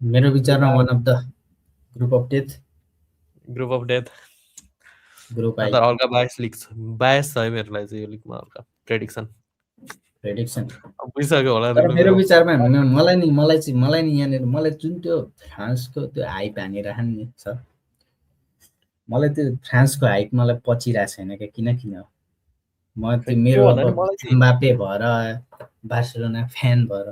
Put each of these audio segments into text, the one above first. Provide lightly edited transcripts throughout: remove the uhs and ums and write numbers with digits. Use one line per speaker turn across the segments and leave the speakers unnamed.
मेरो विचारमा one of the group of death,
group of death
group I
तर हल्का बायस छ है मेरो लागि चाहिँ यो लिगमा हल्का प्रेडिक्सन
प्रेडिक्सन।
बुझिसक्यो होला
तर
रिनु
मेरो
मेरो
विचारमा मलाई नि यहाँनिर मलाई जुन त्यो फ्रान्सको त्यो हाइप हानिरहन् नि छ, मलाई त्यो फ्रान्सको हाइप मलाई पचिरहेको छैन क्या, किन म
खै
त्यो
के
मेरो
भन्दा
अब
नि मलाई चाहिँ
एम्बापे भएर बार्सिलोना फ्यान भएर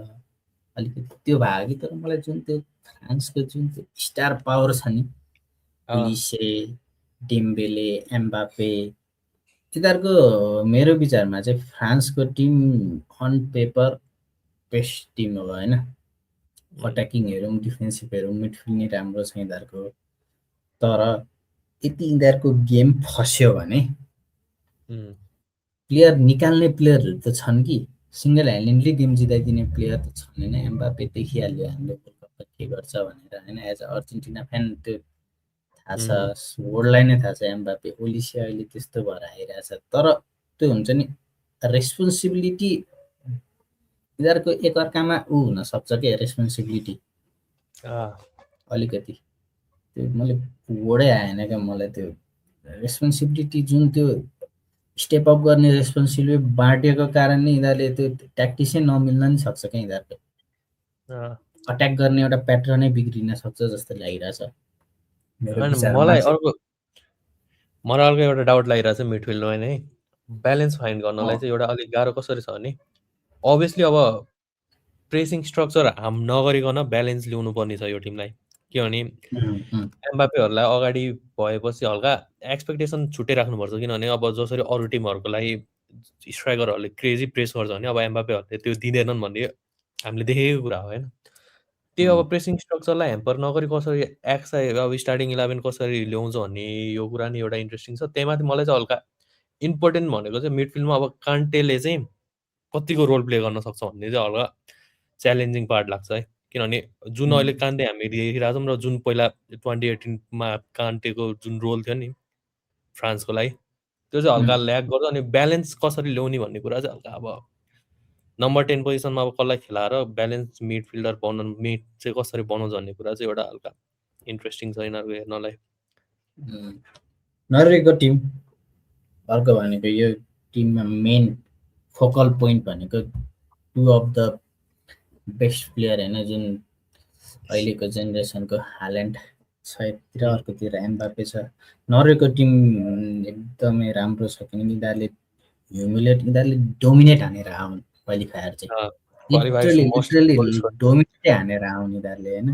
अलिकति त्यो भयो कि, तर मलाई जुन त्यो फ्रान्सको जुन त्यो स्टार पावर छ नि, ओलिसे, डेम्बेले, एम्बापे, तिनीहरूको मेरो विचारमा चाहिँ फ्रान्सको team on paper best team हो होइन। अट्याकिङ हेरौँ, डिफेन्सिभ हेरौँ, मिडफिल्ड नै राम्रो छ यिनीहरूको। तर यदि यिनीहरूको गेम फस्यो भने प्लेयर निकाल्ने प्लेयरहरू त छन् कि, सिङ्गल ह्यान्डेडली गेम जिताइदिने प्लेयर त छन् होइन। एम्बापे देखिहाल्यो हामीले वर्ल्ड कपमा के गर्छ भनेर होइन। एज अ अर्जेन्टिना फ्यान त्यो थाहा छ, वर्ल्डलाई नै थाहा छ एम्बापे। ओलिसे अहिले त्यस्तो भएर आइरहेछ, तर त्यो हुन्छ नि रेस्पोन्सिबिलिटी यिनीहरूको एकअर्कामा हुनसक्छ क्या, रेस्पोन्सिबिलिटी अलिकति त्यो मैले वर्डै आएन क्या मलाई। त्यो रेस्पोन्सिबिलिटी जुन त्यो स्टेप अप गर्ने रेस्पोन्सिबिलिटी बाँडिएको कारणले यिनीहरूले त्यो ट्याक्टिसै नमिल्न नि सक्छ क्या। यिनीहरूको अट्याक गर्ने एउटा प्याटर्नै बिग्रिन सक्छ जस्तो लागिरहेछ मेरो विचारमा
मलाई
चाहिँ।
अर्को एउटा डाउट लागिरहेको छ मिडफिल्डमा नै ब्यालेन्स फाइन्ड गर्नलाई चाहिँ एउटा अलिक गाह्रो कसरी छ भने अभियसली अब प्रेसिङ स्ट्रक्चर नगरिकन ब्यालेन्स ल्याउनु पर्ने छ यो टिमलाई। किनभने एम्बापेहरूलाई अगाडि भएपछि हल्का एक्सपेक्टेसन छुट्टै राख्नुपर्छ। किनभने अब जसरी अरू टिमहरूको लागि स्ट्राइकरहरूले क्रेजी प्रेस गर्छ भने अब एम्बापेहरूले त्यो दिँदैनन् भन्ने हामीले देखेको कुरा हो होइन। त्यो अब प्रेसिङ स्ट्रक्चरलाई ह्याम्पर नगरी कसरी अब स्टार्टिङ 11 कसरी ल्याउँछ भन्ने यो कुरा नि एउटा इन्ट्रेस्टिङ छ। त्यहीमाथि मलाई चाहिँ हल्का इम्पोर्टेन्ट भनेको चाहिँ मिडफिल्डमा अब कान्टेले चाहिँ कतिको रोल प्ले गर्न सक्छ भन्ने चाहिँ हल्का च्यालेन्जिङ पार्ट लाग्छ है। किनभने जुन अहिले कान्टे हामी देखिरहेको छौँ र जुन पहिला 2018मा कान्टेको जुन रोल थियो नि फ्रान्सको लागि, त्यो चाहिँ हल्का ल्याक गर्छ। अनि ब्यालेन्स कसरी ल्याउने भन्ने कुरा चाहिँ हल्का अब नम्बर 10 पोजिसनमा अब कसलाई खेलाएर ब्यालेन्स मिडफिल्डर मिड चाहिँ कसरी बनाउँछ भन्ने कुरा चाहिँ एउटा हल्का इन्ट्रेस्टिङ छ यिनीहरूको हेर्नलाई।
नर्वेको टिम अर्को भनेको यो टिममा मेन फोकल पोइन्ट भनेको to of the best player होइन, जुन अहिलेको जेनेरेसनको हाल्यान्ड छ एकतिर, अर्कोतिर एम्बापे छ। नर्वेको टिम एकदमै राम्रो छ किनकि यिनीहरूले डोमिनेट हानेर आउनु क्वालिफायर चाहिँ लिटरली डोमिनेटै हानेर आउनु यिनीहरूले होइन।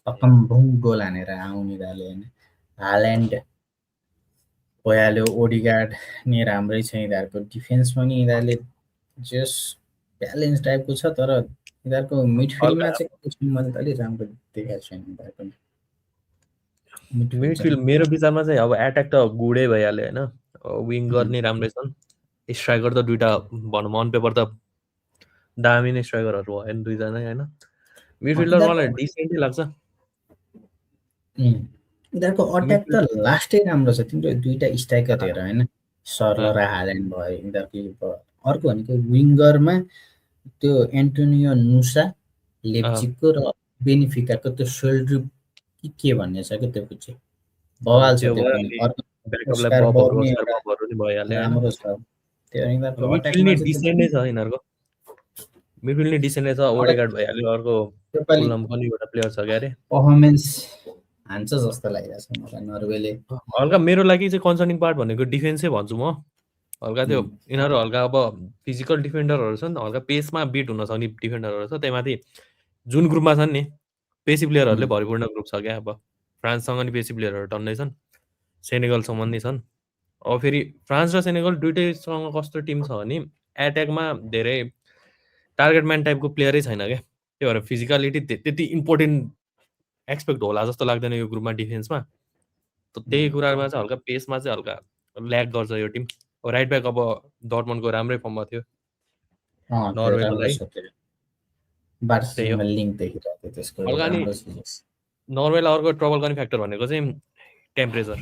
पकम गोल हानेर आउनु यिनीहरूले होइन। हाल्यान्ड भइहाल्यो, ओडिगार्ड नि राम्रै छ यिनीहरूको। डिफेन्स पनि यिनीहरूले जस ब्यालेन्स टाइपको छ, तर यिनीहरूको मिडफिल्डमा चाहिँ मैले अलिक राम्रो देखाएको छैन यिनीहरूको
मिडफिल्ड। मेरो विचारमा चाहिँ अब एट्याक त गुडै भइहाल्यो होइन। विङ्गर नि राम्रै छन्, स्ट्राइकर त दुइटा भनौँ अन पेपर त दामी नै स्ट्राइकरहरू भयो नि दुईजना होइन। मिडफिल्डर मलाई डिसेन्टै लाग्छ।
यिनीहरूको अट्याक त लास्टै राम्रो छ। तिम्रो दुइटा स्ट्राइकर हेर होइन, सर्लर र हाल्यान्ड भयो यिनीहरूको। अर्को भनेको विङ्गरमा त्यो एन्टोनियो नुसा लेप्जिकको र बेनिफिकाको त्यो सोल्ड्रिप के भन्ने छ क्या, त्यो पछि बवाल छ त्यो पनि। अर्को ओस्कार बब नि एउटा राम्रो छ। त्यो यिनीहरूको अट्याकमा चाहिँ
डिसेन्टै छ यिनीहरूको मिडफिल्ड नै डिसेन्टै छ। ओडेगार्ड भइहाल्यो, अर्को फुलहम पनि एउटा प्लेयर छ क्यारे
पर्फर्मेन्स हान्छ जस्तो लागिरहेछ मलाई नर्वेले।
हल्का मेरो लागि चाहिँ कन्सर्निङ पार्ट भनेको डिफेन्सै भन्छु म। हल्का त्यो यिनीहरू हल्का अब फिजिकल डिफेन्डरहरू छन्, हल्का पेसमा बिट हुन सक्ने डिफेन्डरहरू छ। त्यहीमाथि जुन ग्रुपमा छन् नि पेसी प्लेयरहरूले भरिपूर्ण ग्रुप छ क्या। अब फ्रान्ससँग नि पेसी प्लेयरहरू टन्नै छन्, सेनेगलसँग नि छन्। अब फेरि फ्रान्स र सेनेगल दुइटैसँग कस्तो टिम छ भने एट्याकमा धेरै टार्गेट म्यान टाइपको प्लेयरै छैन क्या। त्यही भएर फिजिकलिटी त्यति इम्पोर्टेन्ट एक्सपेक्ट होला जस्तो लाग्दैन यो ग्रुपमा डिफेन्समा। त्यही कुरामा चाहिँ हल्का पेसमा चाहिँ हल्का ल्याक गर्छ यो टिम। राइट ब्याक अब डर्टमन्डको राम्रै फर्ममा थियो नर्वेको लागि। नर्वेलाई अर्को ट्रबल गर्ने फ्याक्टर भनेको चाहिँ टेम्परेचर।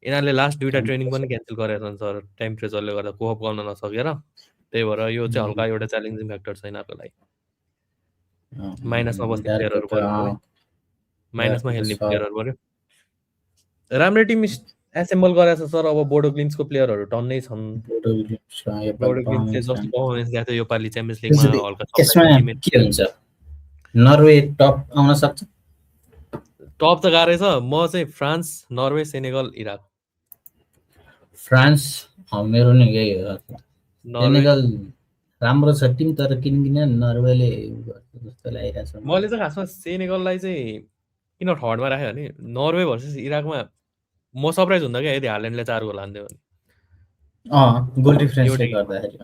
यिनीहरूले लास्ट दुइटा ट्रेनिङ पनि क्यान्सल गरेका छन् सर, टेम्परेचरले गर्दा कोअप गर्न नसकेर। त्यही भएर यो चाहिँ हल्का एउटा च्यालेन्जिङ फ्याक्टर छ यिनीहरूको लागि। माइनसमा बस्ने प्लेयरहरू माइनसमा खेल्ने प्लेयरहरू पर्यो राम्रो टिम एसेम्बल गरेछ सर अब बोडो ग्लिम्सको प्लेयरहरू टन्नै छन् बोडो ग्लिम्सले जस्तो पर्फर्मेन्स दिएको थियो योपालि च्याम्पियन्स लिगमा हल्का
यसमा के हुन्छ नर्वे टप आउन सक्छ
टप त गाह्रै छ म चाहिँ France Norway Senegal Iraq
France मेरो नि यही हो सेनेगल राम्रो छ टिम तर किन नर्वेले जस्तो लागिरहेछ
मैले चाहिँ खासमा सेनेगललाई चाहिँ किन थर्डमा राखेँ भने नर्वे भर्सेस इराकमा म सरप्राइज हुँदा क्या यदि हाल्यान्डले 4 गोल हान्दियो भने
गोल डिफरेन्सले गर्दाखेरि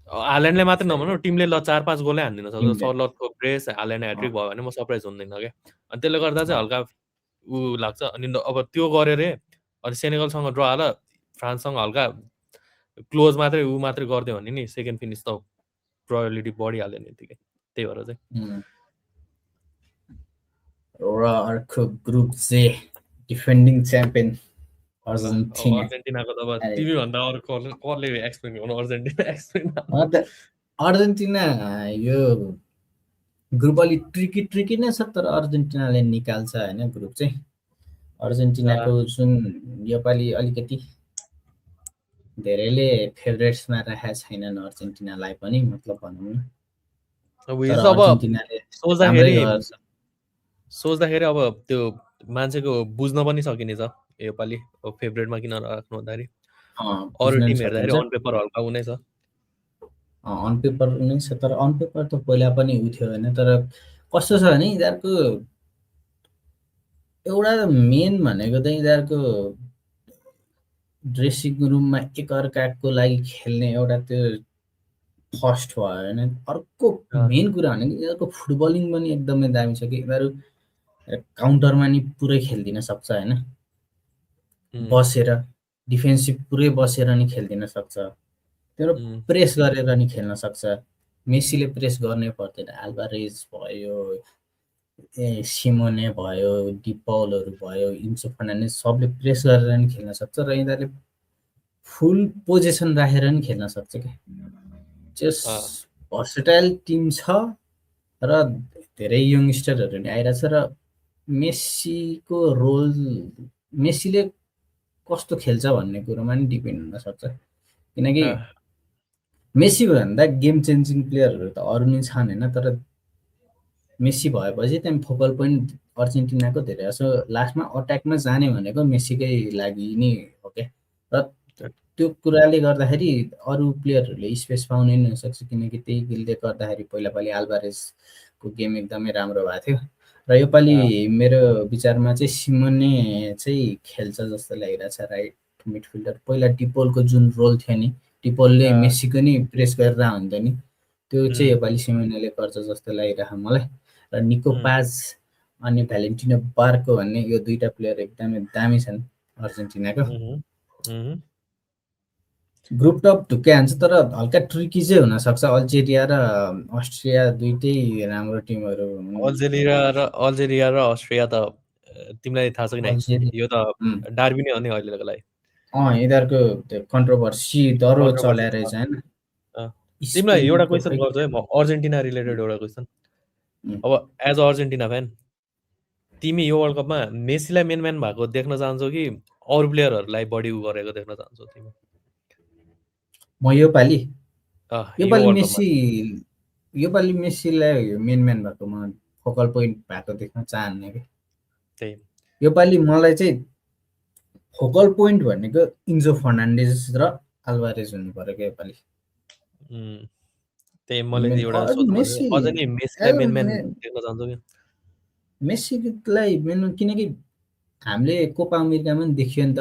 हाल्यान्डले मात्रै नभनौँ टिमले ल 4-5 गोलै हान्दिन सक्छ सर्लटको ब्रेस हाल्यान्ड ह्याट्रिक भयो भने म सरप्राइज हुँदैन क्या अनि त्यसले गर्दा चाहिँ हल्का ऊ लाग्छ अनि अब त्यो गऱ्यो रे अनि सेनेगलसँग ड्र हाल फ्रान्ससँग हल्का क्लोज मात्रै ऊ मात्रै गरिदियो भने नि सेकेन्ड फिनिस त प्रोबेबिलिटी बढिहाल्यो नि यतिकै त्यही भएर चाहिँ
र अर्को ग्रुप जे डिफेन्डिङ च्याम्पियन अर्जेन्टिनाको
त अब तिमीभन्दा अरू कसले एक्सप्लेन गर्नु
अर्जेन्टिना यो ग्रुप अलिक ट्रिकी नै छ तर अर्जेन्टिनाले निकाल्छ होइन ग्रुप चाहिँ अर्जेन्टिनाको जुन योपालि अलिकति धेरैले फेभरेट्समा राखेका छैनन् अर्जेन्टिनालाई पनि मतलब भनौँ न
सोच्दाखेरि अब त्यो मान्छेको बुझ्न पनि सकिने छ योपालि फेभरेटमा किन राख्नु भन्दाखेरि अरू टिम हेर्दाखेरि अन पेपर हल्का उनै छ
अन पेपर उनै छ तर अन पेपर त पहिला पनि उ थियो होइन तर कस्तो छ भने यिनीहरूको एउटा मेन भनेको चाहिँ यिनीहरूको ड्रेसिङ रुममा एकअर्काको लागि खेल्ने एउटा त्यो फर्स्ट भयो होइन अर्को मेन कुरा भनेको यिनीहरूको फुटबलिङ पनि एकदमै दामी छ कि यिनीहरू काउन्टरमा नि पुरै खेलिदिन सक्छ होइन बसेर डिफेन्सिभ पुरै बसेर नि खेलिदिन सक्छ त्यो प्रेस गरेर नि खेल्न सक्छ मेसीले प्रेस गर्नै पर्दैन आल्भारेज भयो सिमोने भयो डिपलहरू भयो इन्सो फर्नान्डेज सबले प्रेस गरेर नि खेल्न सक्छ र यिनीहरूले फुल पोजिसन राखेर नि खेल्न सक्छ क्या जस भर्सेटाइल टिम छ र धेरै यङस्टरहरू नि आइरहेछ र मेसीको रोल मेसीले कस्तो खेल्छ भन्ने कुरोमा नि डिपेन्ड हुनसक्छ किनकि मेसी भन्दा गेम चेन्जिङ प्लेयरहरू त अरू नै छन् होइन तर मेसी भएपछि त्यहाँ फोकल पोइन्ट अर्जेन्टिनाको धेरै जसो लास्टमा अट्याकमा जाने भनेको मेसीकै लागि नै हो क्या र त्यो कुराले गर्दाखेरि अरू प्लेयरहरूले स्पेस पाउनै नसक्छ किनकि त्यहीले गर्दाखेरि पहिला आल्भारेजको गेम एकदमै राम्रो भएको थियो र योपालि मेरो विचारमा चाहिँ सिमोने चाहिँ खेल्छ जस्तो लागिरहेछ राइट मिडफिल्डर पहिला डिपोलको जुन रोल थियो नि डिपोलले मेसीको नि प्रेस गरेर हुन्थ्यो नि त्यो चाहिँ योपालि सिमोनेले गर्छ जस्तो लागिरहेछ मलाई र निको पाज अनि भ्यालेन्टिनो बार्को भन्ने यो दुईटा प्लेयर एकदमै दामी छन् अर्जेन्टिनाको ग्रुप टप ढुक्कै हान्छ तर हल्का ट्रिकी चाहिँ हुनसक्छ अल्जेरिया र अस्ट्रिया दुइटै राम्रो टिमहरू
अल्जेरिया र अस्ट्रिया त तिमीलाई थाहा छ कि नै यो त डार्बी नै हो नि अहिलेको लागि
यिनीहरूको त्यो कन्ट्रोभर्सी दह्रो चलाएर रहेछ हैन
तिमीलाई एउटा क्वेसन गर्छु है म अर्जेन्टिना रिलेटेड एउटा क्वेसन अब एज अ अर्जेन्टिना फ्यान तिमी यो वर्ल्ड कपमा मेसीलाई मेन म्यान भएको देख्न चाहन्छौ कि अरू प्लेयरहरूलाई बढी उ गरेको देख्न चाहन्छौ तिमी
म योपालि मेसीलाई मेन म्यान भएको म फोकल पोइन्ट भएको देख्न चाहन्ने कि योपालि मलाई चाहिँ फोकल पोइन्ट भनेको इन्जो फर्नान्डेज र आल्भारेज हुनु पर्यो क्या योपालि मेसीलाई मेन किनकि हामीले कोपा अमेरिकामा पनि देखियो नि त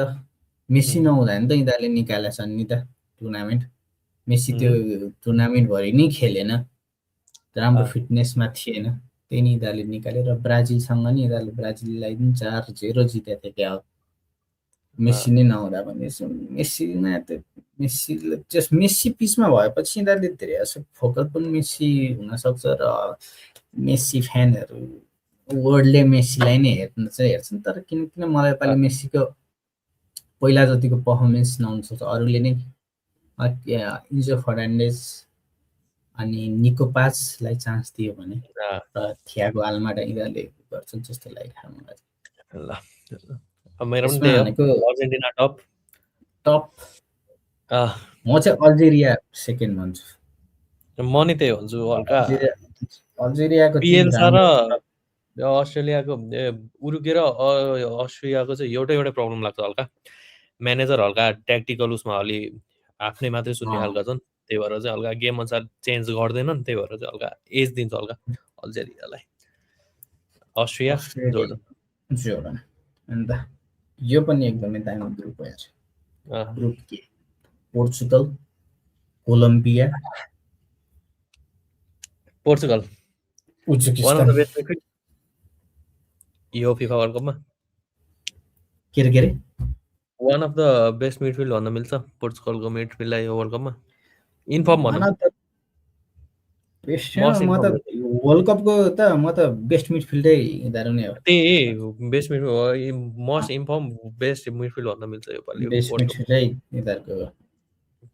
मेसी नहुँदा नि त यिनीहरूले निकालेछन् नि त टुर्नामेन्ट मेसी त्यो टुर्नामेन्टभरि नै खेलेन राम्रो फिटनेसमा थिएन त्यही नि यिनीहरूले निकालेर ब्राजिलसँग नि यिनीहरूले ब्राजिललाई पनि 4-0 जितेको थियो क्या मेसी नै नहुँदा पनि मेसीमा त्यो मेसी पिचमा भएपछि यिनीहरूले धेरै जसो फोकल पनि मेसी हुनसक्छ र मेसी फ्यानहरू वर्ल्डले मेसीलाई नै हेर्छन् तर किन मलाई पालि मेसीको पहिला जतिको पर्फर्मेन्स नहुन सक्छ अरूले नै इन्जो फर्नान्डेज अनि निको पाजलाई चान्स दियो भने र थियागो आल्माडा यिनीहरूले गर्छ जस्तो लागिरहेको मलाई।
ल मेरो पनि
यसमा
त्यही हो,
भनेको
अर्जेन्टिना टप।
टप
अँ,
म चाहिँ अल्जेरिया सेकेन्ड भन्छु।
म नि त्यही भन्छु हल्का।
अल्जेरियाको टिम
बिएल्सा र
राम्रो छ।
अस्ट्रेलियाको उरुगे र अस्ट्रेलियाको चाहिँ एउटै प्रब्लम लाग्छ हल्का। म्यानेजर हल्का ट्याक्टिकल उसमा अलि आफ्नै मात्रै सुन्ने खालका छन्, त्यही भएर चाहिँ हल्का गेम अनुसार चेन्ज गर्दैनन्, त्यही भएर चाहिँ हल्का एज दिन्छ हल्का अल्जेरियालाई। अस्ट्रिया जोर्डन।
जोर्डन। अन्त यो पनि एकदमै दामी ग्रुप भएछ। Group K Portugal, Colombia,
Portugal one of
Uzbekistan.
The best midfield यो फिफा वर्ल्ड कपमा।
के अरे
one of the best midfield भन्न मिल्छ पोर्चुगलको मिडफिल्डलाई यो वर्ल्ड कपमा। इन्फर्म भनौँ,
बेस्ट
मस्ट
म त
इन्फर्म।
वर्ल्ड कपको त म त बेस्ट मिडफिल्डै यिनीहरू नै हो।
त्यही best midfield, must inform best midfield भन्न मिल्छ यो पालि
बेस्ट
वर्ल्ड कप।
मिडफिल्डै यिनीहरूको हो।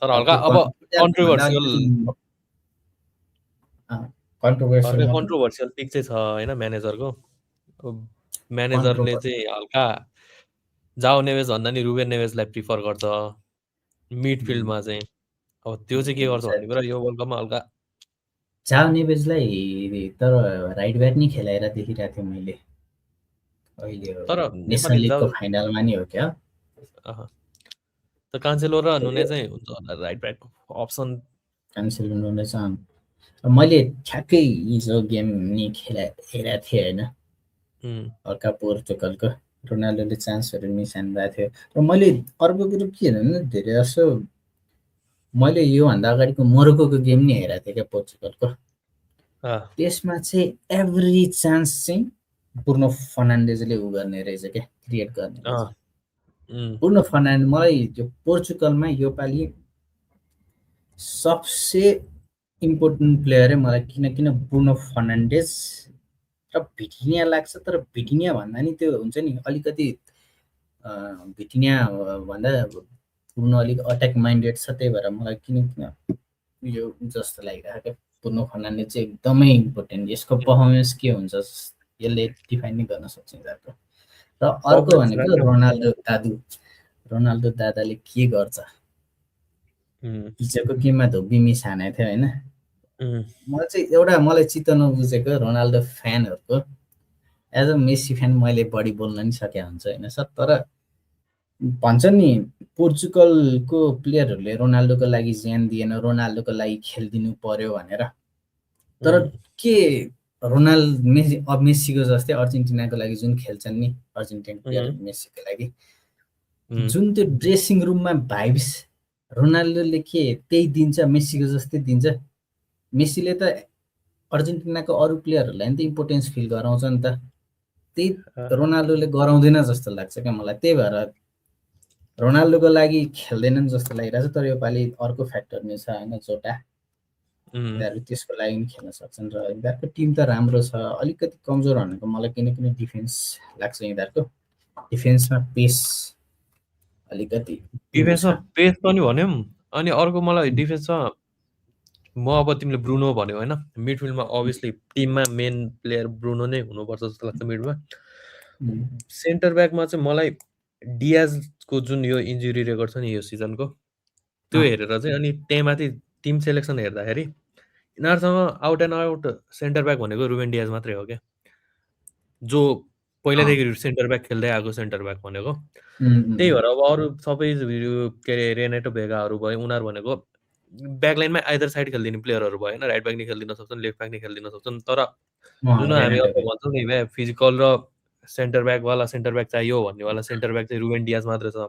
तर हल्का
अर्को
अब
भन्दा
कन्ट्रोभर्सियल
अलिकति कन्ट्रोभर्सियल मतलब
कन्ट्रोभर्सियल पिक चाहिँ छ होइन म्यानेजरको। म्यानेजरले
कन्ट्रोभर
चाहिँ हल्का जाओ नेवेज भन्दा नि रुबेन नेवेजलाई प्रिफर गर्छ मिडफिल्डमा चाहिँ। अब त्यो चाहिँ के गर्छ भन्ने कुरा यो वर्ल्ड कपमा हल्का।
जाओ नेवेजलाई तर राइट ब्याक नै खेलाएर देखिरहेको थिएँ मैले अहिले
तर
नेसनल
नेपाली
लिगको
जाओ
फाइनलमा नि हो क्या।
त कान्सेलो र नुने चाहिँ हुन्छ होला राइट ब्याक अप्सन।
क्यान्सेल हुँदैछ। मैले ठ्याक्कै हिजो गेम नि हेरेको थिएँ होइन, हल्का पोर्चुगलको रोनाल्डोले चान्सहरू मिसाउनु भएको थियो। र मैले अर्को कुरो के हेर्नु धेरै जसो मैले योभन्दा अगाडिको मोरोक्कोको गेम नि हेरेको थिएँ क्या पोर्चुगलको। त्यसमा चाहिँ एभ्री चान्स चाहिँ ब्रुनो फर्नान्डेजले उ गर्ने रहेछ क्या, क्रिएट गर्ने रहेछ। ब्रुनो फर्नान्डेज मलाई त्यो पोर्चुगलमा योपालि सबसे इम्पोर्टेन्ट प्लेयरै मलाई किन ब्रुनो फर्नान्डेज र भिटिनिया लाग्छ। तर भिटिनिया भन्दा नि त्यो हुन्छ नि अलिकति भिटिनिया भन्दा ब्रुनो अलिक अट्याक माइन्डेड छ, त्यही भएर मलाई किन यो जस्तो लागिरहेको क्या। ब्रुनो फर्नान्डेज चाहिँ एकदमै इम्पोर्टेन्ट, यसको पर्फर्मेन्स के हुन्छ यसले डिफाइन नै गर्न सक्छ यिनीहरूको। र अर्को भनेको रोनाल्डो दादाले के गर्छ। हिजोको गेममा धोबी मिस हानेको थियो होइन। मलाई चाहिँ एउटा मलाई चित्त नबुझेको रोनाल्डो फ्यानहरूको, एज अ मेसी फ्यान मैले बढी बोल्न नि सकेको हुन्छ होइन सर, तर भन्छ नि पोर्चुगलको प्लेयरहरूले रोनाल्डोको लागि ज्यान दिएन, रोनाल्डोको लागि खेलिदिनु पर्यो भनेर। तर के मेसीको जस्तै अर्जेन्टिनाको लागि जुन खेल्छन् नि अर्जेन्टिना प्लेयरहरू मेसीको लागि, जुन त्यो ड्रेसिङ रुममा भाइब्स रोनाल्डोले के त्यही दिन्छ, मेसीको जस्तै दिन्छ। मेसीले त अर्जेन्टिनाको अरू प्लेयरहरूलाई नि त इम्पोर्टेन्स फिल गराउँछ नि त, त्यही रोनाल्डोले गराउँदैन जस्तो लाग्छ क्या मलाई। त्यही भएर रोनाल्डोको लागि खेल्दैनन् जस्तो लागिरहेछ। तर योपालि अर्को फ्याक्टर नै छ होइन, जोटा यिनीहरू त्यसको लागि पनि खेल्न सक्छन्। र यिनीहरूको टिम त राम्रो छ, अलिकति कमजोर भनेको मलाई किन डिफेन्स लाग्छ। यिनीहरूको डिफेन्समा पेस अलिकति
डिफेन्समा पेस पनि भन्यौँ। अनि अर्को मलाई डिफेन्समा म अब तिमीले ब्रुनो भन्यो होइन, मिडफिल्डमा अभियसली टिममा मेन प्लेयर ब्रुनो नै हुनुपर्छ जस्तो लाग्छ मिडमा। सेन्टर ब्याकमा चाहिँ मलाई डियाजको जुन यो इन्जुरी रेकर्ड छ नि यो सिजनको, त्यो हेरेर चाहिँ अनि त्यहीमाथि टिम सेलेक्सन हेर्दाखेरि यिनीहरूसँग out and out center back भनेको रुबेन डियाज मात्रै हो क्या, जो पहिलादेखि सेन्टर ब्याक खेल्दै आएको सेन्टर ब्याक भनेको। त्यही भएर अब अरू सबै के अरे रेनेटो भेगाहरू भयो, उनीहरू भनेको ब्याकलाइनमा आइदर साइड खेलिदिने प्लेयरहरू भयो होइन, राइट ब्याक नि खेलिदिन सक्छन्, लेफ्ट ब्याक नि खेलिदिन सक्छन्। तर जुन हामी अब भन्छौँ नि भाइ फिजिकल र सेन्टर ब्याक चाहियो भन्नेवाला सेन्टर ब्याक चाहिँ रुबेन डियाज मात्रै छ।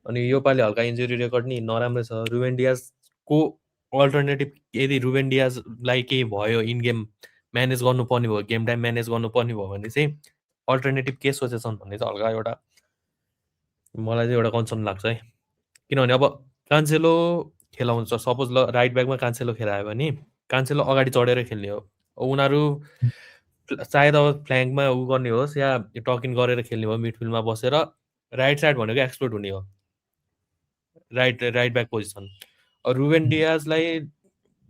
अनि योपालि हल्का इन्जुरी रेकर्ड नि नराम्रै छ। रुबेन डियाजको अल्टरनेटिभ यदि रुबेन डियाजलाई केही भयो, इन गेम म्यानेज गर्नुपर्ने भयो, गेम टाइम म्यानेज गर्नुपर्ने भयो भने चाहिँ अल्टरनेटिभ के सोचेछन् भन्ने चाहिँ हल्का एउटा मलाई चाहिँ एउटा कन्सर्न लाग्छ है। किनभने अब कान्सेलो खेलाउँछ, सपोज ल राइट ब्याकमा कान्सेलो खेलायो भने कान्सेलो अगाडि चढेर खेल्ने हो। उनीहरू सायद अब फ्ल्याङ्कमा उ गर्ने होस् या टकिन गरेर खेल्ने हो, मिडफिल्डमा बसेर राइट साइड भनेको एक्सप्लोर हुने हो राइट ब्याक पोजिसन। रुबेन डियाजलाई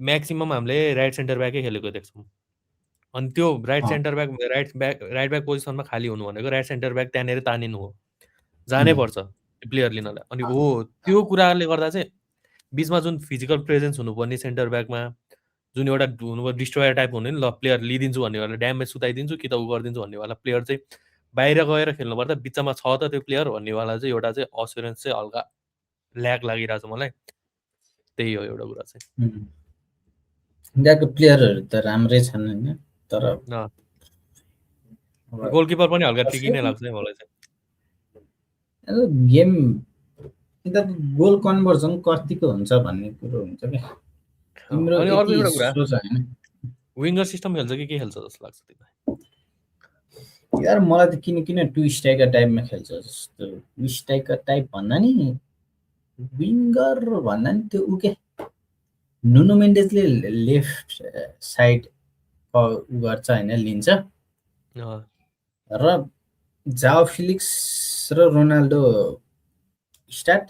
म्याक्सिमम् हामीले राइट सेन्टर ब्याकै खेलेको देख्छौँ। अनि त्यो राइट
अँ,
सेन्टर ब्याक राइट ब्याक पोजिसनमा खाली हुनु भनेको राइट सेन्टर ब्याक त्यहाँनिर तानिनु हो, जानै पर्छ त्यो प्लेयर लिनलाई। अनि हो त्यो कुराले गर्दा चाहिँ बिचमा जुन फिजिकल प्रेजेन्स हुनुपर्ने सेन्टर ब्याकमा जुन एउटा हुनु डिस्ट्रोयर टाइप हुने नि, ल प्लेयर लिइदिन्छु भन्नेवाला, ड्यामेज सुताइदिन्छु कि त उ गरिदिन्छु भन्नेवाला प्लेयर चाहिँ बाहिर गएर खेल्नु पर्दा बिचमा छ त त्यो प्लेयर भन्नेवाला चाहिँ एउटा चाहिँ असुरेन्स चाहिँ हल्का ल्याग लागिरहेको छ मलाई। त्यही हो एउटा कुरा चाहिँ।
इन्डियाको प्लेयरहरू त राम्रै छन् होइन, तर
गोलकिपर पनि हल्का ट्रिकी नै लाग्छ है मलाई चाहिँ।
गेम यिनीहरूको गोल कन्भर्जन कतिको हुन्छ भन्ने कुरो हुन्छ क्या। तिम्रो
अनि अर्को एउटा कुरा,
सोच होइन
विङ्गर सिस्टम खेल्छ कि के खेल्छ जस्तो लाग्छ तिमीलाई?
यार मलाई त किन टु स्ट्राइकर टाइपमा खेल्छ जस्तो। टु स्ट्राइकर टाइप भन्दा नि विङ्गर भन्दा नि त्यो उ के नुनो मेन्डेजले लेफ्ट साइड उ गर्छ होइन, लिन्छ, र जाओ फिलिक्स र रोनाल्डो स्टार्ट,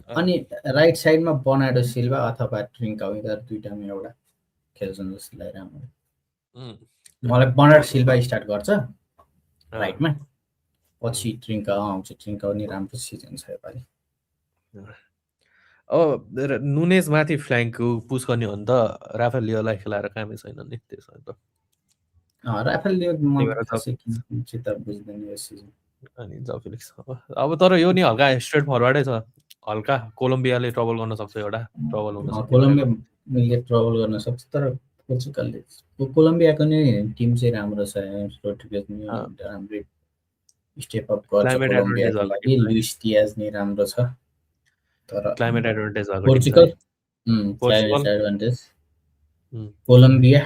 अनि राइट साइडमा बर्नार्डो सिल्भा अथवा ट्रिङ्काउ, यिनीहरू दुइटामा एउटा खेल्छन् जस्तो लागिरहेको मलाई। बर्नार्डो सिल्भा स्टार्ट गर्छ राइटमा, पछि ट्रिङ्काउ आउँछ। ट्रिङ्काउ नि राम्रो सिजन छ योपालि।
अब नुनेज माथि फ्ल्याङ्क पुस गर्ने हो भने त राफेल लियोलाई खेलाएर कामै छैन नि त्यसमा त।
राफेल लियो म खासै किन चित्त बुझ्दैन यो सिजन।
अनि जाओ फिलिक्स अब तर यो नि हल्का स्ट्रेट फरवर्डै छ, हल्का कोलम्बियाले ट्रबल गर्न सक्छ, एउटा ट्रबल हुन सक्छ।
कोलम्बियाले ट्रबल गर्न सक्छ, तर पोर्चुगलले कोलम्बियाको नि टिम चाहिँ राम्रो छ, रोड्रिगेज नि राम्रै स्टेप अप गर्छ कोलम्बियाको लागि। लुइस डियाज नि राम्रो छ, तर
क्लाइमेट एडभान्टेज भएको
पोर्चुगल क्लाइमेट एडभान्टेज कोलम्बिया।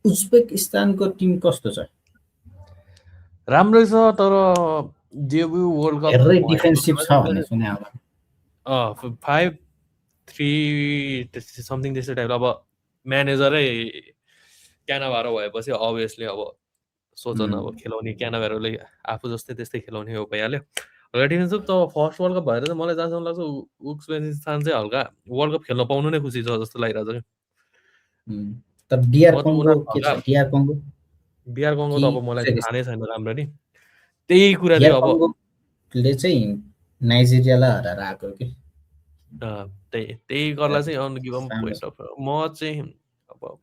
उज्बेकिस्तानको टिम कस्तो छ?
राम्रै छ, तर डेब्यु वर्ल्ड कप
हेरै डिफेन्सिभ छ भन्ने सुने होला।
5-3 समथिङ त्यस्तो टाइप। अब म्यानेजरै क्यानाभारो भएपछि अभियसली अब सोचन अब खेलाउने क्यानाभारोले आफू जस्तै त्यस्तै खेलाउने हो भइहाल्यो। हल्का डिफेन्सिभ त फर्स्ट वर्ल्ड कप भएर चाहिँ मलाई जहाँसम्म लाग्छ उज्बेकिस्तान चाहिँ हल्का वर्ल्ड कप खेल्न पाउनु नै खुसी छ जस्तो लागिरहेको छ।
तर डिआर कङ्गो के छ? डिआर कङ्गो
त अब मलाई थाहा नै छैन राम्ररी। त्यही कुरा थियो अब
ले चाहिँ नाइजेरियालाई हराएर आएको कि
त्यही गर्ला चाहिँ अनगिभन पोइन्ट अफ म चाहिँ अब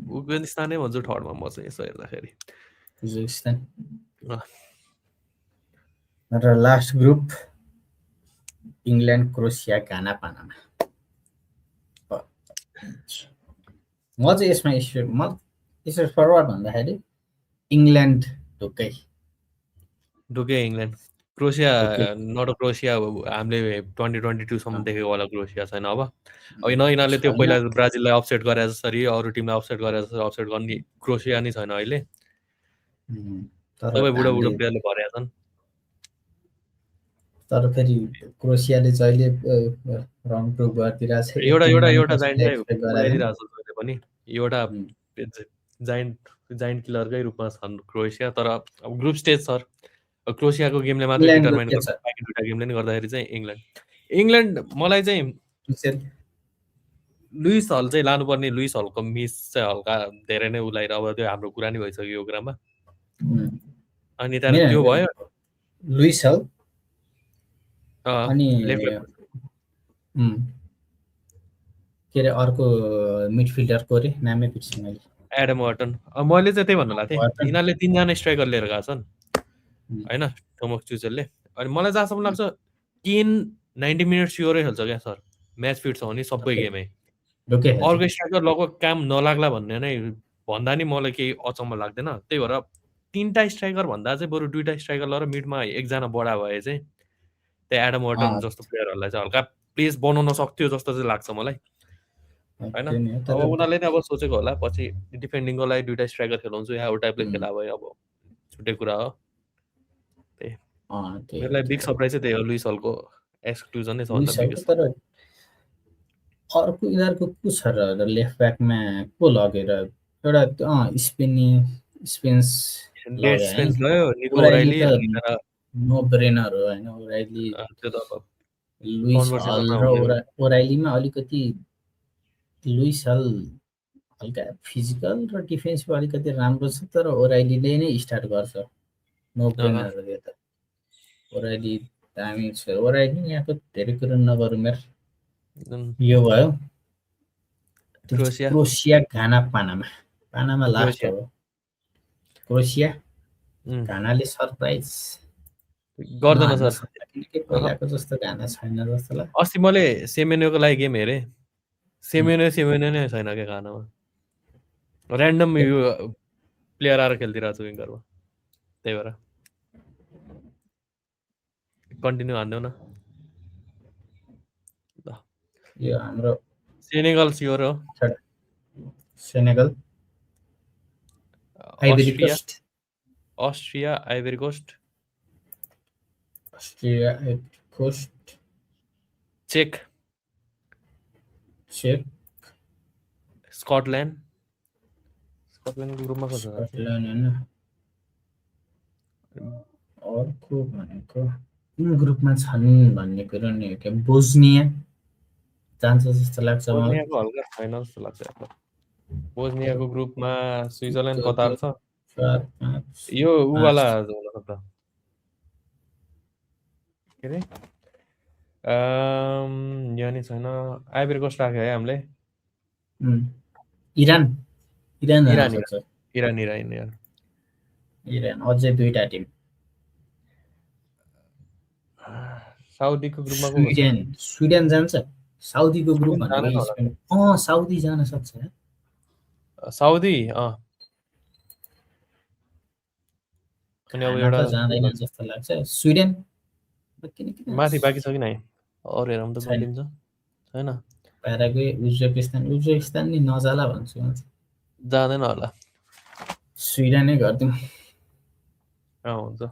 उज्बेकिस्तानै भन्छु थर्डमा म चाहिँ यसो हेर्दाखेरि।
उज्बेकिस्तान र last group England, Croatia, Ghana, Panama. म चाहिँ यसमा यसो फरवर्ड भन्दाखेरि इङ्ल्यान्ड ढुक्कै
इङ्ल्यान्ड। क्रोसिया नट क्रोसिया हामीले 2022 सम्म देखेको होला क्रोसिया छैन। अब यिनीहरूले त्यो पहिला ब्राजिललाई अपसेट गरे जसरी अरू टिमलाई अपसेट गरे जसरी अपसेट गर्ने क्रोसिया नै छैन अहिले। सबै बुढो प्लेयरले भरेका छन्।
तर फेरि क्रोसियाले जहिले रङ प्रुभ गरिदिरहेको छ।
एउटा जाइन्ट उडाइदिरहेको छ जहिले पनि, एउटा जाइन्ट किलरकै रूपमा छन् क्रोएसिया। तर अब ग्रुप स्टेज सर क्रोएसियाको गेमले मात्रै डिटरमाइन गर्छ, बाँकी दुईटा गेमले नि गर्दाखेरि चाहिँ इङ्ल्यान्ड मलाई चाहिँ लुइस हल चाहिँ लानुपर्ने। लुइस हलको मिस चाहिँ हल्का धेरै नै उलाएर, अब त्यो हाम्रो कुरा नि भइसक्यो यो कुरामा। अनि त्यहाँदेखि त्यो भयो
लुइस हल, अनि के अरे अर्को मिडफिल्डरको रे नामै बिर्सेँ मैले,
एडम वार्टन। मैले चाहिँ त्यही भन्नु लाग्थेँ, यिनीहरूले 3जना स्ट्राइकर लिएर गएको छन् होइन, थोमस चुचेलले। अनि मलाई जहाँसम्म लाग्छ केन 90 मिनट स्योरै खेल्छ क्या सर, म्याच फिट छ भने सबै गेमै। अर्को स्ट्राइकर लगभग काम नलाग्ला भन्ने नै भन्दा नि मलाई केही अचम्म लाग्दैन। त्यही भएर 3टा स्ट्राइकर भन्दा चाहिँ बरु 2टा स्ट्राइकर लगाएर मिडमा एकजना बढा भए चाहिँ त्यो एडम वार्टन जस्तो प्लेयरहरूलाई चाहिँ हल्का प्लेस बनाउन सक्थ्यो जस्तो चाहिँ लाग्छ मलाई होइन। अब उनीहरूले नै अब सोचेको होला पछि डिफेन्डिङको लागि 2टा स्ट्राइकर खेलाउँछु या एउटा टाइपले खेला भयो, अब छुट्टै कुरा हो। मेरो लागि बिग सरप्राइज चाहिँ त्यही हो, लुइस हलको एक्सक्लुजन नै छ भन्दा बिगेस्ट।
तर अर्को यिनीहरूको को छ र लेफ्ट ब्याकमा को लगेर एउटा स्पेन्स
लयो निको ओराइली,
नो ब्रेनर हो होइन। ओराइली
त्यो त अब
लुइस हल र ओराइलीमा अलिकति लुइस हल हल्का फिजिकल र डिफेन्सिभ अलिकति राम्रो छ, तर ओराइलीले नै स्टार्ट गर्छ। नो ब्रेनर हो यो त। ओराइली दामी छ। ओराइली यहाँको धेरै कुरो नगरौँ यार। यो भयो क्रोसिया, घाना, पानामा लास्ट हो। क्रोसिया, घानाले सरप्राइज
गर्दैन सर।
किनकि पहिलाको जस्तो घाना छैन जस्तो लाग्छ।
अस्ति मैले सेमेन्योको लागि गेम हेरेँ, सेमेन्यो नै छैन क्या घानामा। ऱ्यान्डम यो प्लेयर आएर खेलिदिरहेको छु विङ्गरमा, त्यही भएर। कन्टिन्यू हान्देऊ न।
यो हाम्रो
सेनेगल स्योर हो।
Senegal, Ivory Coast,
Austria, Ivory Coast, चेक, स्कटल्यान्डको ग्रुपमा कसो छ?
अर्को भनेको कुन ग्रुपमा छन् भन्ने कुरो नि हो क्या। बोस्निया जान्छ जस्तो लाग्छ मलाई।
बोस्नियाको हल्का छैन जस्तो लाग्छ। बोस्नियाको ग्रुपमा स्विजरल्यान्ड, कतार छ। यो उवाला हुन सक्छ के अरे, यहाँ नि छैन। आइभरी कोस्ट राख्यो है हामीले।
इरान अझै दुईटा टिम।
साउदीको ग्रुपमा
स्विडेन जान्छ। साउदीको ग्रुप भनेको स्पेन। साउदी जान सक्छ।
साउदी अनि अब एउटा
जाँदैन जस्तो लाग्छ। स्विडेन
माथि बाँकी छ कि नै? अरू हेरौँ त कुन टिम छ। छैन।
प्याराग्वे, उज्बेकिस्तान नि नजाला भन्छु म।
जाँदैन होला।
स्विडेनै गरिदिउँ।
हुन्छ।